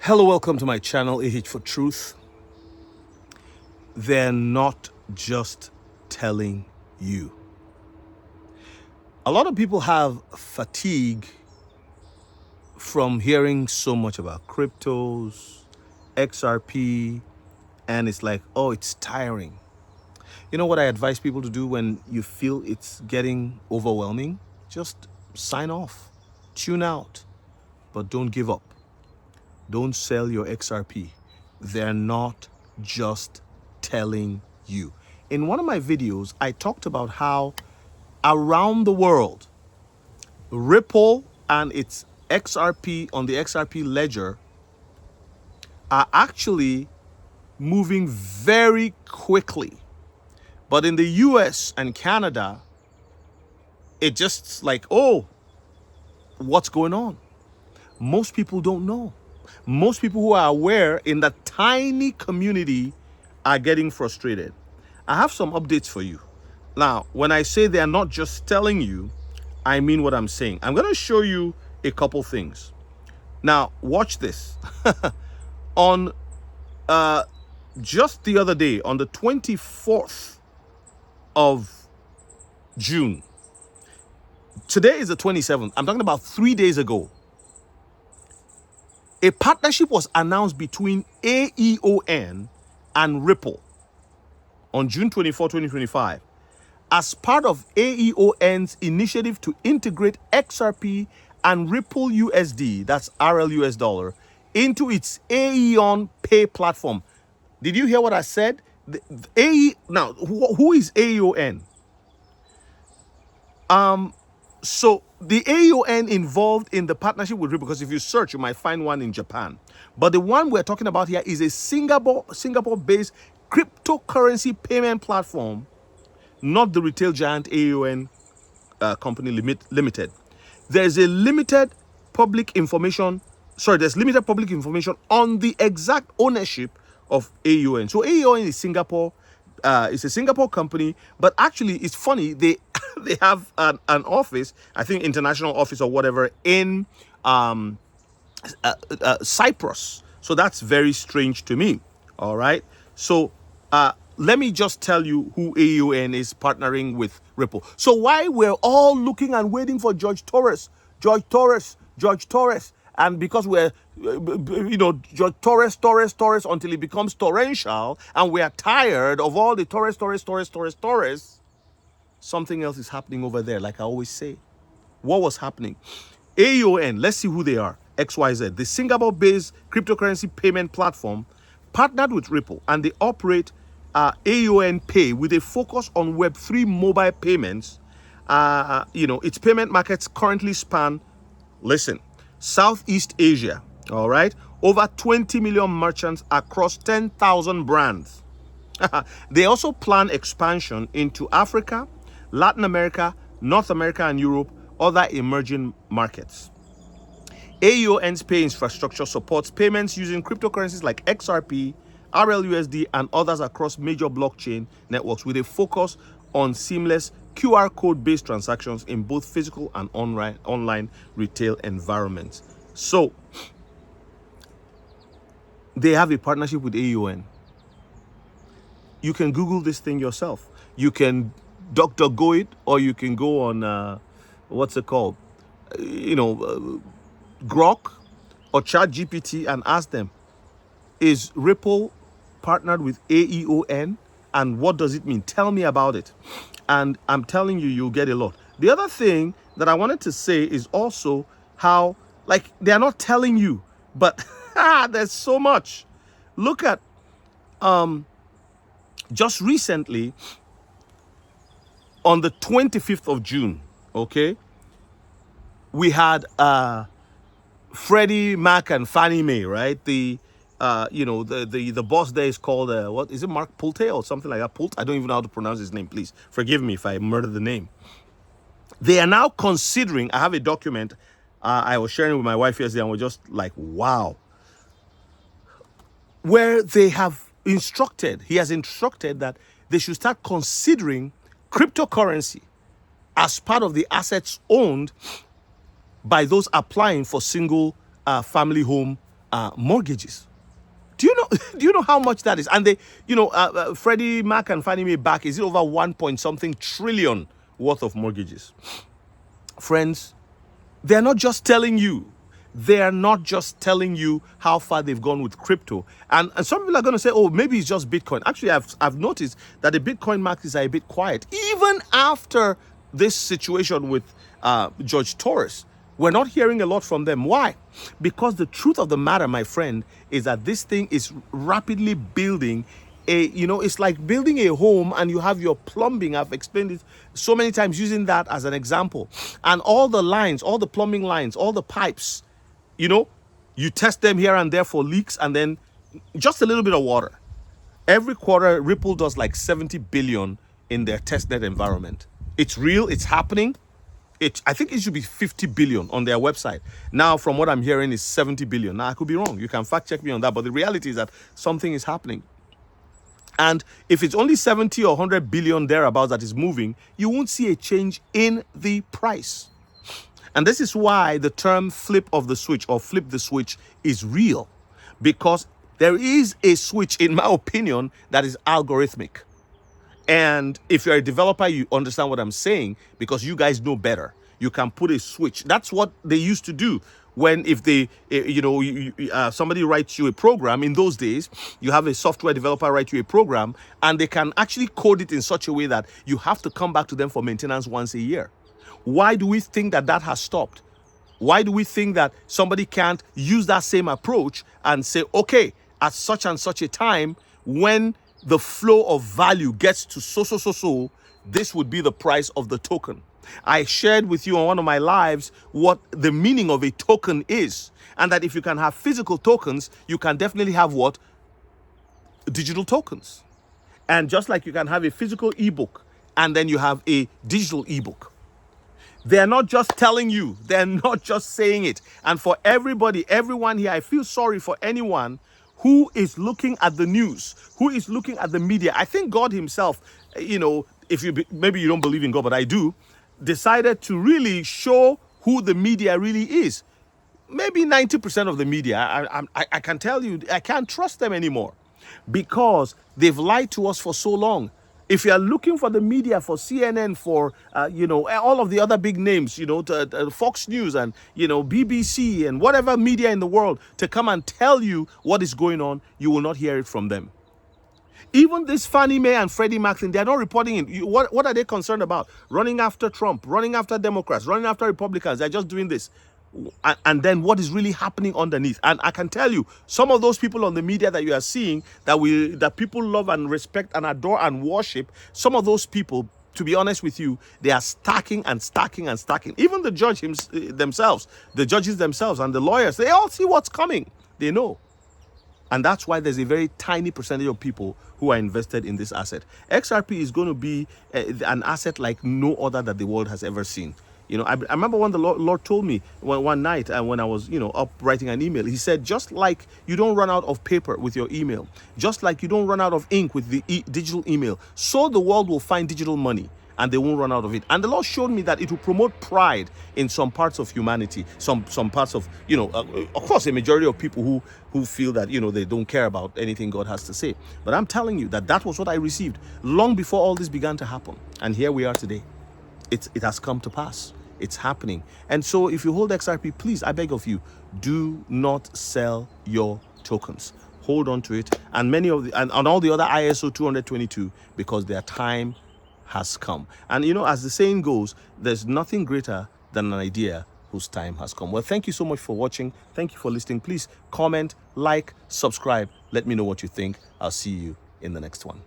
Hello, welcome to my channel, AH for Truth. They're not just telling you. A lot of people have fatigue from hearing so much about cryptos, XRP, and it's like, oh, it's tiring. You know what I advise people to do when you feel it's getting overwhelming? Just sign off, tune out, but don't give up. Don't sell your XRP. They're not just telling you. In one of my videos, I talked about how around the world, Ripple and its XRP on the XRP ledger are actually moving very quickly. But in the US and Canada, it just like, oh, what's going on? Most people don't know. Most people who are aware in the tiny community are getting frustrated. I have some updates for you. Now, when I say they are not just telling you, I mean what I'm saying. I'm going to show you a couple things. Now, watch this. On just the other day, on the 24th of June, today is the 27th. I'm talking about 3 days ago. A partnership was announced between AEON and Ripple on June 24, 2025, as part of AEON's initiative to integrate XRP and Ripple USD, that's RL US dollar, into its AEON Pay platform. Did you hear what I said? Now, who is AEON? So the AEON involved in the partnership with Ripple, because if you search, you might find one in Japan. But the one we're talking about here is a Singapore-based cryptocurrency payment platform, not the retail giant AEON company limited. There's limited public information on the exact ownership of AEON. So AEON is Singapore. It's a Singapore company, but actually it's funny, they have an office, I think international office or whatever, in Cyprus. So that's very strange to me. All right. So let me just tell you who AEON is partnering with Ripple. So why we're all looking and waiting for George Torres, and because we're, George Torres, until it becomes torrential, and we are tired of all the Torres, something else is happening over there, like I always say. What was happening? AEON, let's see who they are. XYZ, the Singapore-based cryptocurrency payment platform, partnered with Ripple, and they operate AEON Pay with a focus on Web3 mobile payments. Its payment markets currently span, listen, Southeast Asia, all right? Over 20 million merchants across 10,000 brands. They also plan expansion into Africa, Latin America, North America, and Europe, other emerging markets. AEON's pay infrastructure supports payments using cryptocurrencies like XRP, RLUSD, and others across major blockchain networks, with a focus on seamless QR code-based transactions in both physical and online retail environments. So, they have a partnership with AEON. You can Google this thing yourself. You can DuckDuckGo it, or you can go on, what's it called? Grok or ChatGPT and ask them, is Ripple partnered with AEON? And what does it mean? Tell me about it. And I'm telling you, you'll get a lot. The other thing that I wanted to say is also how, like, they're not telling you, but there's so much. Look at, just recently, on the 25th of June, okay, we had Freddie Mac and Fannie Mae, right? The boss there is called, what is it, Mark Pulte or something like that? Pulte? I don't even know how to pronounce his name, please. Forgive me if I murder the name. They are now considering, I have a document I was sharing with my wife yesterday, and we're just like, wow. Where he has instructed that they should start considering cryptocurrency as part of the assets owned by those applying for single family home mortgages. Do you know? Do you know how much that is? And they, Freddie Mac and Fannie Mae back, is it over 1 point something trillion worth of mortgages? Friends, they're not just telling you. They are not just telling you how far they've gone with crypto. And some people are going to say, oh, maybe it's just Bitcoin. Actually, I've noticed that the Bitcoin markets are a bit quiet. Even after this situation with George Torres, we're not hearing a lot from them. Why? Because the truth of the matter, my friend, is that this thing is rapidly building it's like building a home and you have your plumbing. I've explained it so many times using that as an example. And all the lines, all the plumbing lines, all the pipes, you test them here and there for leaks and then just a little bit of water. Every quarter, Ripple does like 70 billion in their testnet environment. It's real, it's happening. I think it should be 50 billion on their website. Now, from what I'm hearing, is 70 billion. Now, I could be wrong. You can fact check me on that. But the reality is that something is happening. And if it's only 70 or 100 billion thereabouts that is moving, you won't see a change in the price. And this is why the term flip of the switch or flip the switch is real. Because there is a switch, in my opinion, that is algorithmic. And if you're a developer, you understand what I'm saying because you guys know better. You can put a switch. That's what they used to do. When if they, somebody writes you a program in those days, you have a software developer write you a program and they can actually code it in such a way that you have to come back to them for maintenance once a year. Why do we think that has stopped? Why do we think that somebody can't use that same approach and say, okay, at such and such a time, when the flow of value gets to so, this would be the price of the token. I shared with you on one of my lives what the meaning of a token is, and that if you can have physical tokens, you can definitely have what? Digital tokens. And just like you can have a physical ebook and then you have a digital ebook. They're not just telling you, they're not just saying it. And for everybody, everyone here, I feel sorry for anyone who is looking at the news, who is looking at the media. I think God himself, maybe you don't believe in God, but I do, decided to really show who the media really is. Maybe 90% of the media, I can tell you, I can't trust them anymore because they've lied to us for so long. If you are looking for the media, for CNN, for, all of the other big names, Fox News and, BBC and whatever media in the world to come and tell you what is going on, you will not hear it from them. Even this Fannie Mae and Freddie Mac thing, they're not reporting it. What are they concerned about? Running after Trump, running after Democrats, running after Republicans. They're just doing this. And then what is really happening underneath? And I can tell you, some of those people on the media that you are seeing that people love and respect and adore and worship, some of those people, to be honest with you, they are stacking and stacking and stacking. Even the judges themselves and the lawyers, they all see what's coming. They know. And that's why there's a very tiny percentage of people who are invested in this asset. XRP is going to be an asset like no other that the world has ever seen. I remember when the Lord told me one night when I was, up writing an email, he said, just like you don't run out of paper with your email, just like you don't run out of ink with the digital email, so the world will find digital money and they won't run out of it. And the Lord showed me that it will promote pride in some parts of humanity, some parts of, of course, a majority of people who feel that, they don't care about anything God has to say. But I'm telling you that was what I received long before all this began to happen. And here we are today. It has come to pass. It's happening. And so if you hold XRP, please, I beg of you, do not sell your tokens. Hold on to it. And and all the other ISO 222, because their time has come. And as the saying goes, there's nothing greater than an idea whose time has come. Well, thank you so much for watching. Thank you for listening. Please comment, like, subscribe. Let me know what you think. I'll see you in the next one.